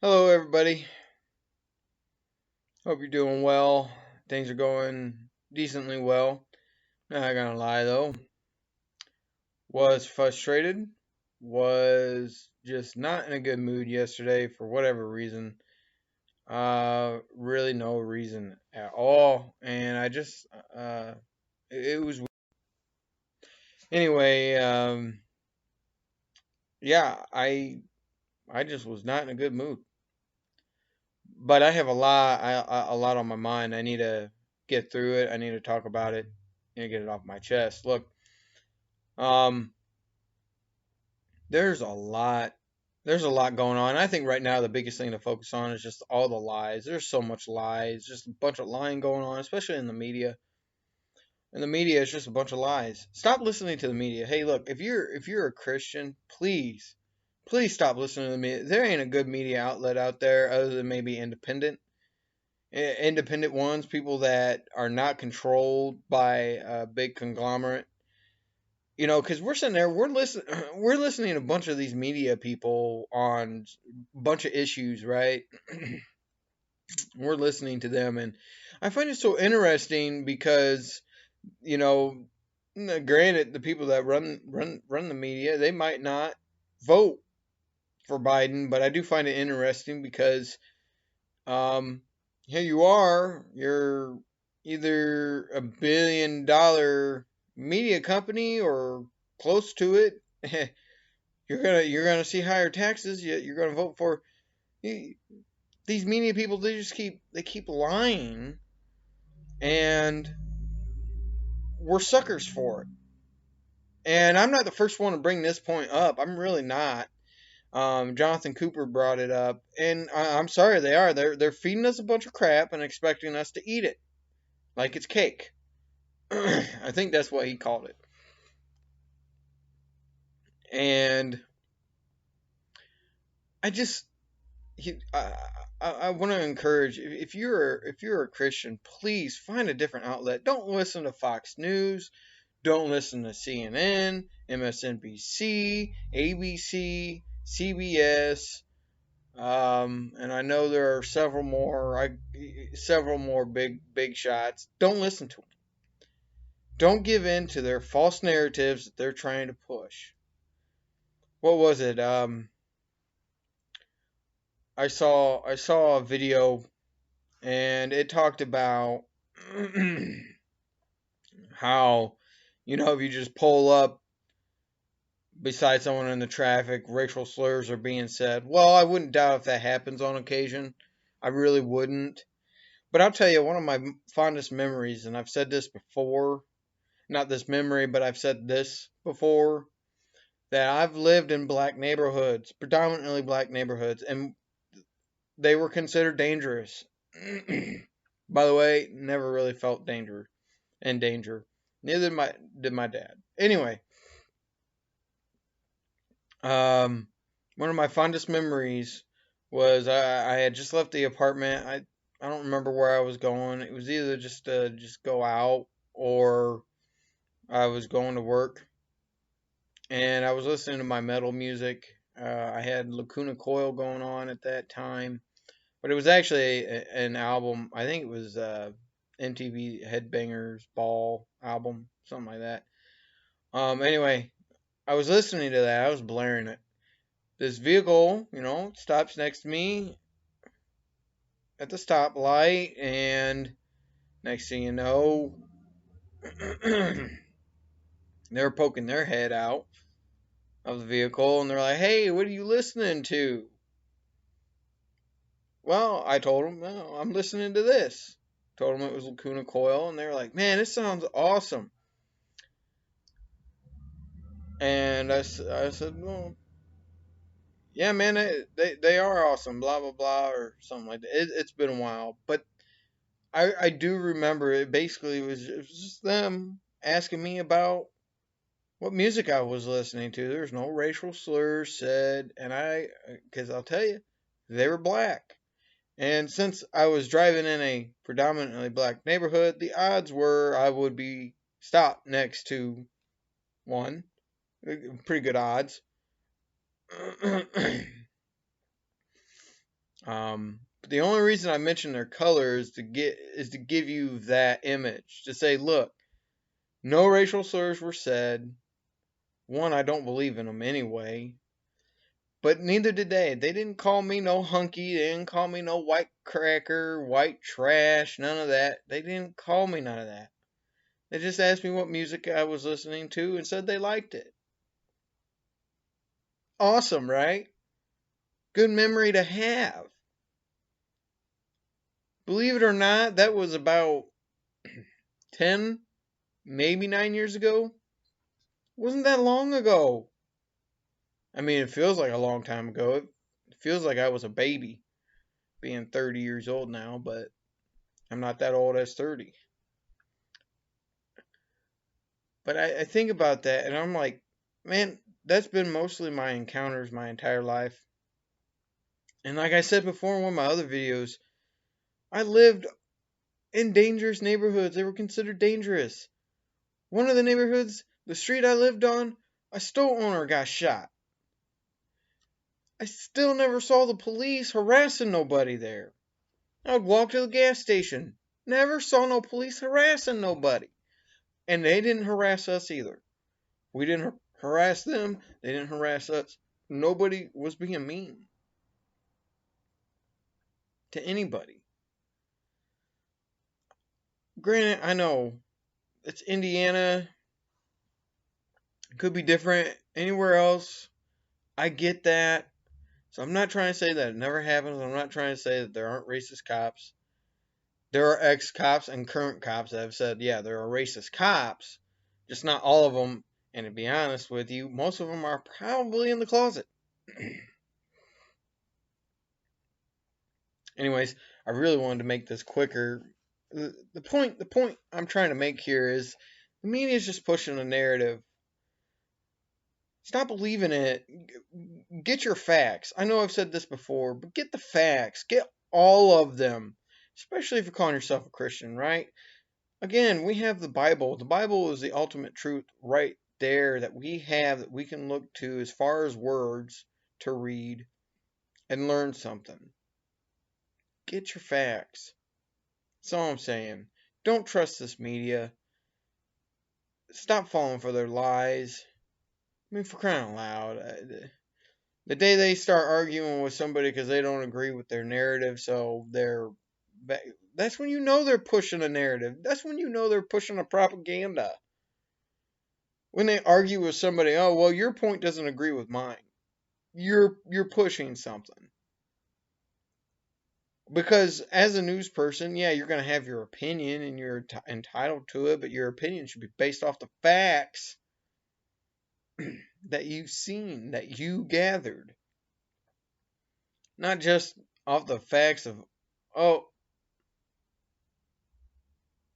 Hello, everybody. Hope you're doing well. Things are going decently well. Not gonna lie though, was frustrated. Was just not in a good mood yesterday for whatever reason. Really no reason at all, and I just it was anyway. Yeah, I just was not in a good mood. But I have a lot on my mind. I need to get through it. I need to talk about it. I need to get it off my chest. Look, um, there's a lot. There's a lot going on. I think right now the biggest thing to focus on is just all the lies. There's so much lies, just a bunch of lying going on, especially in the media. And the media is just a bunch of lies. Stop listening to the media. Hey, look, if you're a Christian, please stop listening to the media. There ain't a good media outlet out there other than maybe independent ones, people that are not controlled by a big conglomerate. Because we're sitting there, we're listening to a bunch of these media people on a bunch of issues, right? We're listening to them, and I find it so interesting because you know, granted, the people that run the media, they might not vote for Biden, but I do find it interesting because Um, here you are. You're either a $1 billion media company or close to it. You're gonna see higher taxes. You're gonna vote for these media people. They keep lying, and we're suckers for it. And I'm not the first one to bring this point up. I'm really not. Jonathan Cooper brought it up, and I'm sorry they are. They're feeding us a bunch of crap and expecting us to eat it like it's cake. I think that's what he called it. And I just I want to encourage, if you're a Christian, please find a different outlet. Don't listen to Fox News. Don't listen to CNN, MSNBC, ABC, CBS. And I know there are several more big shots. Don't listen to them. Don't give in to their false narratives that they're trying to push. What was it? I saw a video, and it talked about how, if you just pull up beside someone in the traffic, racial slurs are being said. Well, I wouldn't doubt if that happens on occasion. I really wouldn't. But I'll tell you, one of my fondest memories, and I've said this before, not this memory, but I've said this before, that I've lived in black neighborhoods, predominantly black neighborhoods, and they were considered dangerous. By the way, never really felt danger. Neither did my dad. Anyway, um, one of my fondest memories was I had just left the apartment. I don't remember where I was going. It was either just to just go out or I was going to work, and I was listening to my metal music. I had Lacuna Coil going on at that time, but it was actually an album. I think it was MTV Headbangers Ball album, something like that. Anyway, I was listening to that. I was blaring it. This vehicle, stops next to me at the stoplight, and next thing you know, they were poking their head out of the vehicle, and they're like, "Hey, what are you listening to?" Well, I told them, "No, I'm listening to this." Told them it was Lacuna Coil, and they were like, "Man, this sounds awesome." And I said, "Well, yeah, man, they are awesome." Blah blah blah, or something like that. It's been a while, but I do remember it. Basically, it was just them asking me about what music I was listening to. There's no racial slurs said, and because I'll tell you, they were black. And since I was driving in a predominantly black neighborhood, the odds were I would be stopped next to one. Pretty good odds. But the only reason I mention their color is to give you that image, to say, look, no racial slurs were said. One, I don't believe in them anyway. But neither did they. They didn't call me no hunky. They didn't call me no white cracker, white trash, none of that. They didn't call me none of that. They just asked me what music I was listening to and said they liked it. Awesome, right? Good memory to have. Believe it or not, that was about 10, maybe 9 years ago. Wasn't that long ago. I mean, it feels like a long time ago. It feels like I was a baby, being 30 years old now, but I'm not that old as 30. But I think about that and I'm like, man, that's been mostly my encounters my entire life. And like I said before in one of my other videos, I lived in dangerous neighborhoods. They were considered dangerous. One of the neighborhoods, the street I lived on, a store owner got shot. I still never saw the police harassing nobody there. I would walk to the gas station. Never saw no police harassing nobody. And they didn't harass us either. We didn't harass them. They didn't harass us. Nobody was being mean to anybody. Granted, I know it's Indiana. It could be different anywhere else. I get that. So I'm not trying to say that it never happens. I'm not trying to say that there aren't racist cops. There are ex-cops and current cops that have said, yeah, there are racist cops. Just not all of them. And to be honest with you, most of them are probably in the closet. Anyways, I really wanted to make this quicker. The point I'm trying to make here is the media is just pushing a narrative. Stop believing it. Get your facts. I know I've said this before, but get the facts. Get all of them. Especially if you're calling yourself a Christian, right? Again, we have the Bible. The Bible is the ultimate truth right there that we have that we can look to as far as words to read and learn something. Get your facts. That's all I'm saying. Don't trust this media. Stop falling for their lies. I mean, for crying out loud. The day they start arguing with somebody because they don't agree with their narrative, so that's when you know they're pushing a narrative. That's when you know they're pushing a propaganda. When they argue with somebody, oh, well, your point doesn't agree with mine. You're pushing something. Because as a news person, yeah, you're going to have your opinion and you're entitled to it, but your opinion should be based off the facts that you've seen, that you gathered. Not just off the facts of, oh,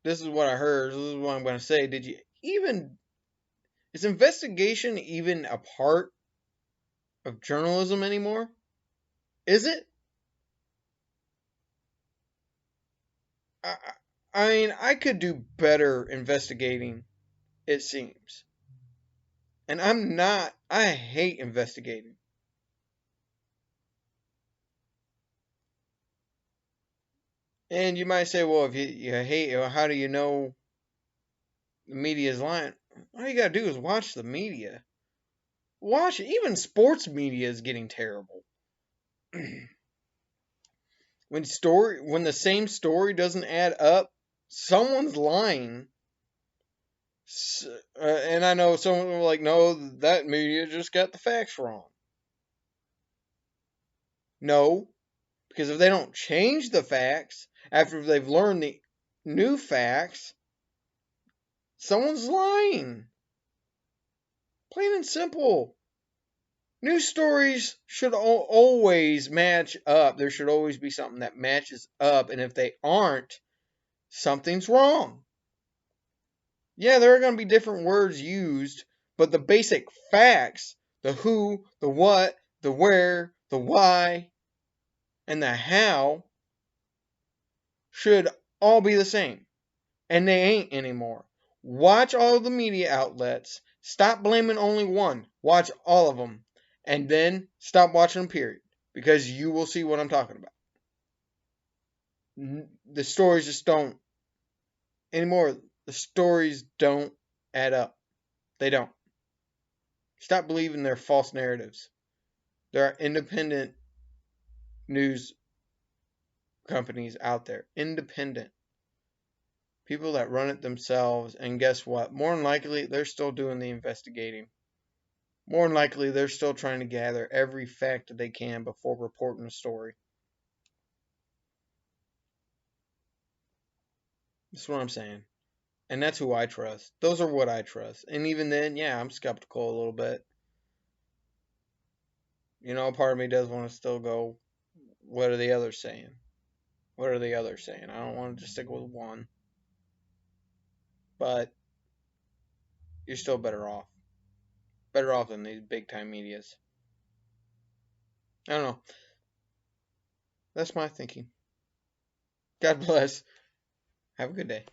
this is what I heard, this is what I'm going to say. Is investigation even a part of journalism anymore? Is it? I mean, I could do better investigating, it seems. And I hate investigating. And you might say, well, if you hate it, how do you know the media is lying? All you gotta do is watch the media. Watch it. Even sports media is getting terrible. When the same story doesn't add up, someone's lying. And I know someone will like, no, that media just got the facts wrong. No, because if they don't change the facts after they've learned the new facts, someone's lying. Plain and simple. News stories should always match up. There should always be something that matches up. And if they aren't, something's wrong. Yeah, there are going to be different words used, but the basic facts, the who, the what, the where, the why, and the how, should all be the same. And they ain't anymore. Watch all of the media outlets. Stop blaming only one. Watch all of them. And then stop watching them, period. Because you will see what I'm talking about. The stories just don't anymore. The stories don't add up. They don't. Stop believing their false narratives. There are independent news companies out there. Independent. People that run it themselves, and guess what? More than likely, they're still doing the investigating. More than likely, they're still trying to gather every fact that they can before reporting a story. That's what I'm saying. And that's who I trust. Those are what I trust. And even then, yeah, I'm skeptical a little bit. Part of me does want to still go, what are the others saying? What are the others saying? I don't want to just stick with one. But you're still better off. Better off than these big time medias. I don't know. That's my thinking. God bless. Have a good day.